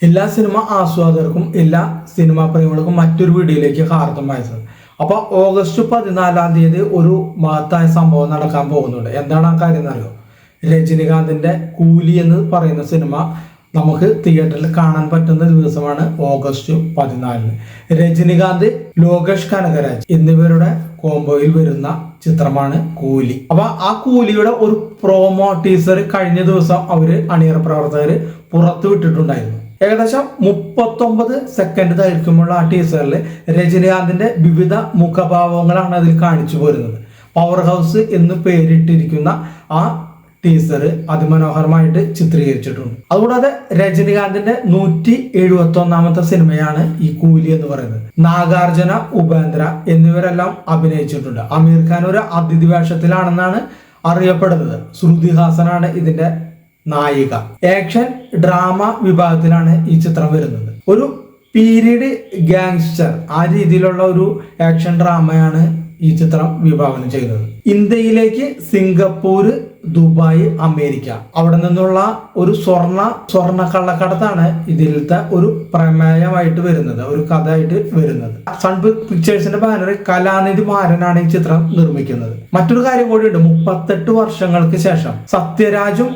എല്ലാ സിനിമ ആസ്വാദകർക്കും എല്ലാ സിനിമാ പ്രേമികൾക്കും മറ്റൊരു വീഡിയോയിലേക്ക് ഹാർദമായ സ്വാഗതം. അപ്പൊ ഓഗസ്റ്റ് 14 ഒരു മഹത്തായ സംഭവം നടക്കാൻ പോകുന്നുണ്ട്. എന്താണ് ആ കാര്യം എന്നറിയോ? രജനികാന്തിന്റെ കൂലി എന്ന് പറയുന്ന സിനിമ നമുക്ക് തിയേറ്ററിൽ കാണാൻ പറ്റുന്ന ദിവസമാണ് ഓഗസ്റ്റ് 14. രജനികാന്ത്, ലോകേഷ് കനകരാജ് എന്നിവരുടെ കോംബോയിൽ വരുന്ന ചിത്രമാണ് കൂലി. അപ്പൊ ആ കൂലിയുടെ ഒരു പ്രോമോ ടീസർ കഴിഞ്ഞ ദിവസം അണിയറ പ്രവർത്തകർ പുറത്തു വിട്ടിട്ടുണ്ടായിരുന്നു. ഏകദേശം 39 സെക്കൻഡ് ദൈർഘ്യമുള്ള ആ ടീസറിൽ രജനികാന്തിന്റെ വിവിധ മുഖഭാവങ്ങളാണ് അതിൽ കാണിച്ചു പോരുന്നത്. പവർ ഹൗസ് എന്ന് പേരിട്ടിരിക്കുന്ന ആ ടീസർ അതിമനോഹരമായിട്ട് ചിത്രീകരിച്ചിട്ടുണ്ട്. അതുകൂടാതെ രജനികാന്തിന്റെ 171ാമത്തെ സിനിമയാണ് ഈ കൂലി എന്ന് പറയുന്നത്. നാഗാർജുന, ഉപേന്ദ്ര എന്നിവരെല്ലാം അഭിനയിച്ചിട്ടുണ്ട്. അമീർ ഖാൻ ഒരു അതിഥി വേഷത്തിലാണെന്നാണ് അറിയപ്പെടുന്നത്. ശ്രുതി ഹാസനാണ് ഇതിന്റെ നായിക. ആക്ഷൻ ഡ്രാമ വിഭാഗത്തിലാണ് ഈ ചിത്രം വരുന്നത്. ഒരു പീരീഡ് ഗാങ്സ്റ്റർ ആ രീതിയിലുള്ള ഒരു ആക്ഷൻ ഡ്രാമയാണ് ഈ ചിത്രം വിഭാവനം ചെയ്യുന്നത്. ഇന്ത്യയിലേക്ക് സിംഗപ്പൂർ, ദുബായ്, അമേരിക്ക അവിടെ നിന്നുള്ള ഒരു സ്വർണ്ണ കള്ളക്കടത്താണ് ഇതിലത്തെ ഒരു പ്രമേയമായിട്ട് വരുന്നത്, ഒരു കഥയായിട്ട് വരുന്നത്. സൺ പിക്ചേഴ്സിന്റെ ബാനറിൽ കലാനിധി മാരനാണ് ഈ ചിത്രം നിർമ്മിക്കുന്നത്. മറ്റൊരു കാര്യം കൂടിയുണ്ട്. 38 വർഷങ്ങൾക്ക് ശേഷം സത്യരാജും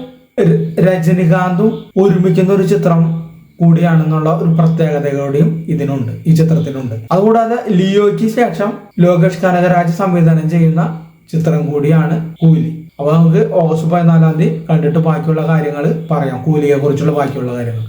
രജനികാന്തും ഒരുമിക്കുന്ന ഒരു ചിത്രം കൂടിയാണെന്നുള്ള ഒരു പ്രത്യേകത കൂടിയും ഇതിനുണ്ട്, ഈ ചിത്രത്തിനുണ്ട്. അതുകൂടാതെ ലിയോയ്ക്ക് ശേഷം ലോകേഷ് കനകരാജ് സംവിധാനം ചെയ്യുന്ന ചിത്രം കൂടിയാണ് കൂലി. അപ്പൊ നമുക്ക് ഓഗസ്റ്റ് 14 കണ്ടിട്ട് ബാക്കിയുള്ള കാര്യങ്ങൾ പറയാം, കൂലിയെ കുറിച്ചുള്ള ബാക്കിയുള്ള കാര്യങ്ങൾ.